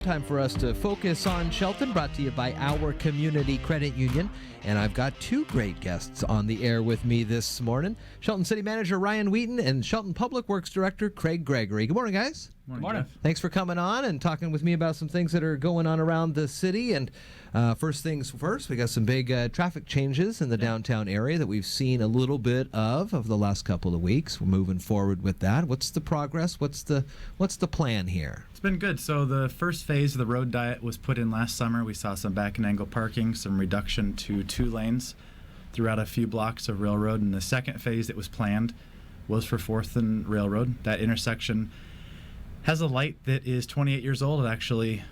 Time for us to focus on Shelton, brought to you by our community credit union. And I've got two great guests on the air with me this morning. Shelton City Manager Ryan Wheaton and Shelton Public Works Director Craig Gregory. Good morning, guys. Good morning. Thanks for coming on and talking with me about some things that are going on around the city. And first things first, we got some big traffic changes in the downtown area that we've seen a little bit of over the last couple of weeks. We're moving forward with that. What's the progress? What's the plan here? It's been good. So the first phase of the road diet was put in last summer. We saw some back and angle parking, some reduction to 2 lanes throughout a few blocks of Railroad. And the second phase that was planned was for 4th and Railroad. That intersection has a light that is 28 years old. It actually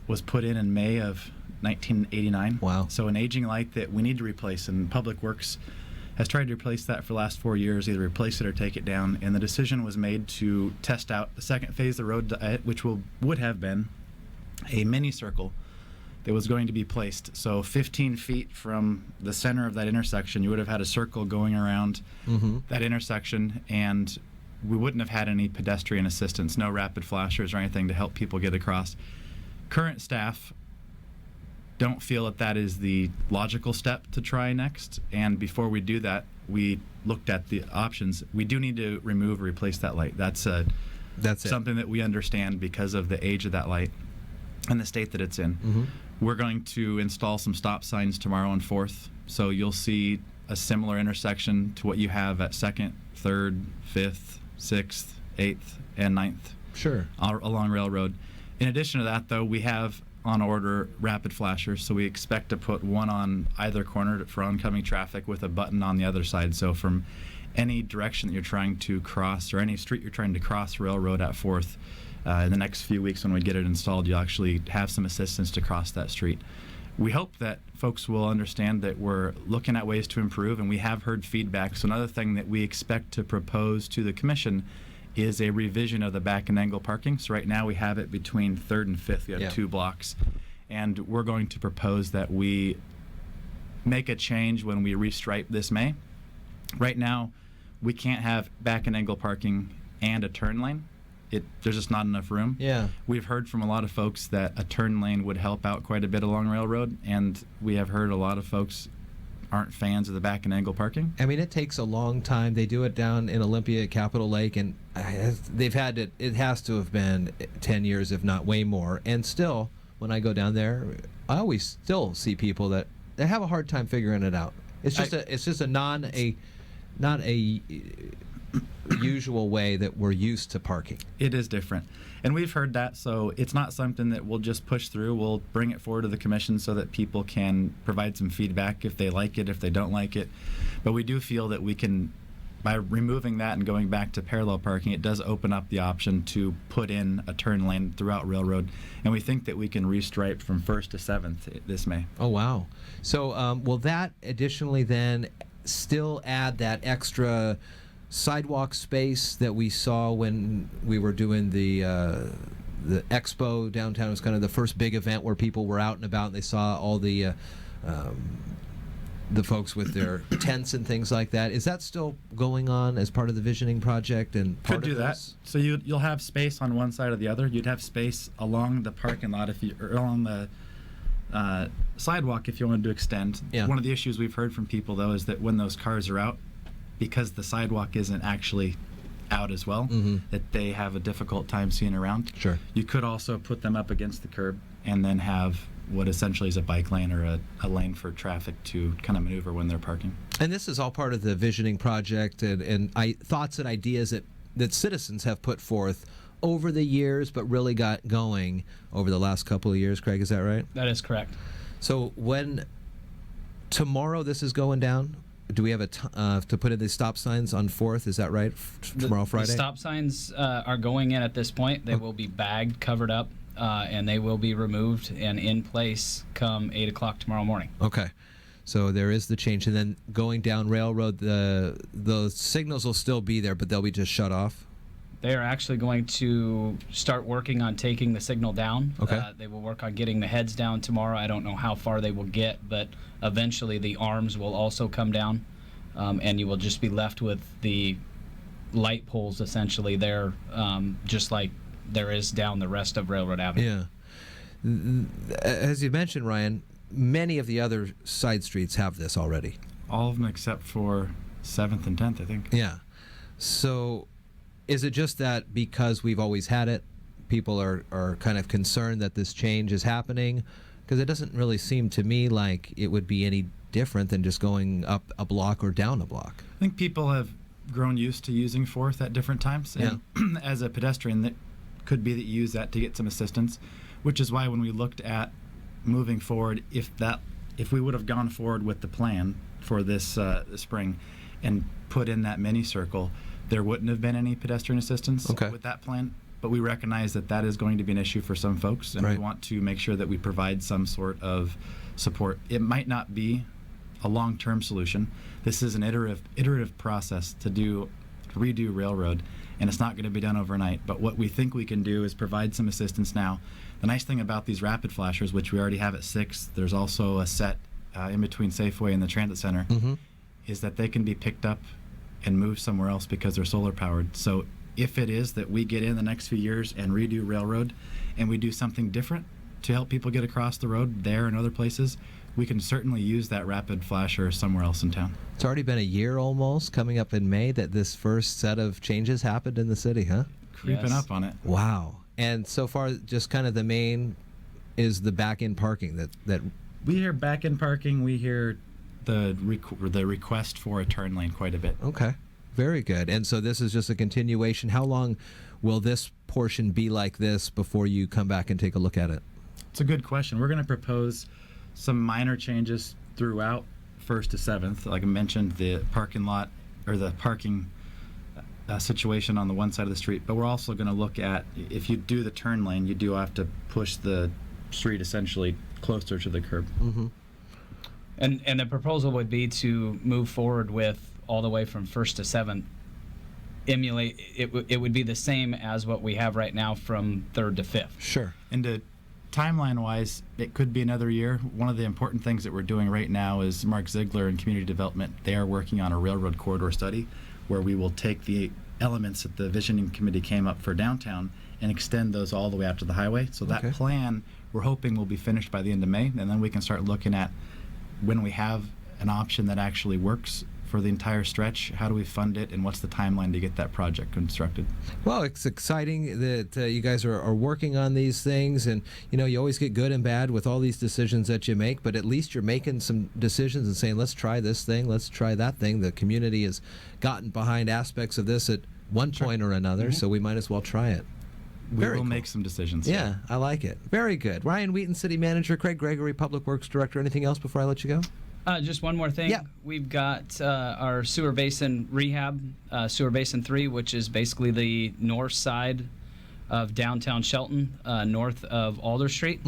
was put in May of 1989. Wow. So an aging light that we need to replace, and Public Works has tried to replace that for the last 4 years, either replace it or take it down. And the decision was made to test out the second phase of the road diet, which would have been a mini circle that was going to be placed. So 15 feet from the center of that intersection, you would have had a circle going around that intersection, and we wouldn't have had any pedestrian assistance, no rapid flashers or anything to help people get across. Current staff don't feel that that is the logical step to try next, and before we do that, we looked at the options. We do need to remove or replace that light. That's something that we understand because of the age of that light and the state that it's in. We're going to install some stop signs tomorrow on 4th, so you'll see a similar intersection to what you have at 2nd, 3rd, 5th, 6th, 8th, and 9th. Sure. Along Railroad. In addition to that, though, we have on order rapid flashers, so we expect to put one on either corner for oncoming traffic with a button on the other side. So from any direction that you're trying to cross, or any street you're trying to cross Railroad at 4th, in the next few weeks when we get it installed, you'll actually have some assistance to cross that street. We hope that folks will understand that we're looking at ways to improve, and we have heard feedback. So another thing that we expect to propose to the commission is a revision of the back and angle parking. So right now we have it between 3rd and 5th. We have 2 blocks. And we're going to propose that we make a change when we restripe this May. Right now, we can't have back and angle parking and a turn lane. There's just not enough room. Yeah. We've heard from a lot of folks that a turn lane would help out quite a bit along Railroad, and we have heard a lot of folks aren't fans of the back and angle parking. I mean, it takes a long time. They do it down in Olympia at Capitol Lake, and they've had it has to have been 10 years, if not way more. And still, when I go down there, I always still see people that they have a hard time figuring it out. It's just not a usual way that we're used to parking. It is different, and we've heard that, so it's not something that we'll just push through. We'll bring it forward to the commission so that people can provide some feedback if they like it, if they don't like it. But we do feel that we can, by removing that and going back to parallel parking, it does open up the option to put in a turn lane throughout Railroad, and we think that we can restripe from 1st to 7th this May. Oh, wow. So will that additionally then still add that extra sidewalk space that we saw when we were doing the expo downtown? It was kind of the first big event where people were out and about and they saw all the folks with their tents and things like that. Is that still going on as part of the visioning project? And part could do that. So you'll have space on one side or the other. You'd have space along the parking lot or along the sidewalk if you wanted to extend. Yeah. One of the issues we've heard from people, though, is that when those cars are out, because the sidewalk isn't actually out as well, that they have a difficult time seeing around. Sure. You could also put them up against the curb and then have what essentially is a bike lane or a lane for traffic to kind of maneuver when they're parking. And this is all part of the visioning project and thoughts and ideas that citizens have put forth over the years, but really got going over the last couple of years. Craig, is that right? That is correct. So when tomorrow this is going down, do we have to put in the stop signs on 4th? Is that right? Tomorrow, Friday? The stop signs are going in at this point. They will be bagged, covered up, and they will be removed and in place come 8 o'clock tomorrow morning. Okay. So there is the change. And then going down Railroad, the signals will still be there, but they'll be just shut off? They are actually going to start working on taking the signal down. Okay. They will work on getting the heads down tomorrow. I don't know how far they will get, but eventually the arms will also come down, and you will just be left with the light poles essentially there, just like there is down the rest of Railroad Avenue. Yeah. As you mentioned, Ryan, many of the other side streets have this already. All of them except for 7th and 10th, I think. Yeah. So is it just that because we've always had it, people are kind of concerned that this change is happening? Because it doesn't really seem to me like it would be any different than just going up a block or down a block. I think people have grown used to using 4th at different times. And as a pedestrian, that could be that you use that to get some assistance, which is why when we looked at moving forward, if we would have gone forward with the plan for this spring and put in that mini circle, there wouldn't have been any pedestrian assistance with that plan. But we recognize that that is going to be an issue for some folks, and we want to make sure that we provide some sort of support. It might not be a long-term solution. This is an iterative process to redo railroad, and it's not going to be done overnight. But what we think we can do is provide some assistance now. The nice thing about these rapid flashers, which we already have at 6, there's also a set in between Safeway and the Transit Center, is that they can be picked up and moved somewhere else because they're solar powered. So if it is that we get in the next few years and redo railroad and we do something different to help people get across the road there and other places, we can certainly use that rapid flasher somewhere else in town. It's already been a year almost, coming up in May, that this first set of changes happened in the city, huh? Creeping up on it. Wow. And so far, just kind of the main is the back-end parking that we hear back-end parking. We hear the request for a turn lane quite a bit. Okay. Very good. And so this is just a continuation. How long will this portion be like this before you come back and take a look at it? It's a good question. We're going to propose some minor changes throughout 1st to 7th. Like I mentioned, the parking lot or the parking situation on the one side of the street. But we're also going to look at, if you do the turn lane, you do have to push the street essentially closer to the curb. And the proposal would be to move forward with all the way from 1st to 7th, emulate, it would be the same as what we have right now from 3rd to 5th. Sure. And timeline-wise, it could be another year. One of the important things that we're doing right now is Mark Ziegler and Community Development, they are working on a railroad corridor study where we will take the elements that the Visioning Committee came up for downtown and extend those all the way out to the highway. So that plan, we're hoping, will be finished by the end of May, and then we can start looking at when we have an option that actually works for the entire stretch, how do we fund it, and what's the timeline to get that project constructed? Well, it's exciting that you guys are working on these things, and you always get good and bad with all these decisions that you make, but at least you're making some decisions and saying, let's try this thing, let's try that thing. The community has gotten behind aspects of this at one point or another, so we might as well try it. We will make some decisions. Yeah, I like it. Very good. Ryan Wheaton, City Manager, Craig Gregory, Public Works Director. Anything else before I let you go? Just one more thing. Yeah. We've got our sewer basin rehab, sewer basin 3, which is basically the north side of downtown Shelton, north of Alder Street,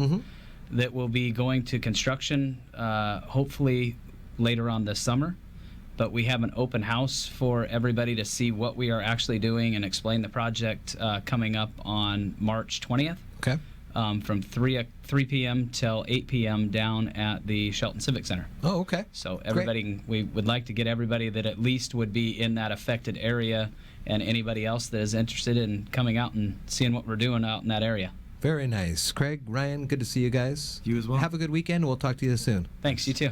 that will be going to construction hopefully later on this summer. But we have an open house for everybody to see what we are actually doing and explain the project coming up on March 20th. Okay. From 3 p.m. till 8 p.m. down at the Shelton Civic Center. Oh, okay. So everybody, we would like to get everybody that at least would be in that affected area, and anybody else that is interested in coming out and seeing what we're doing out in that area. Very nice. Craig, Ryan, good to see you guys. You as well. Have a good weekend. We'll talk to you soon. Thanks. You too.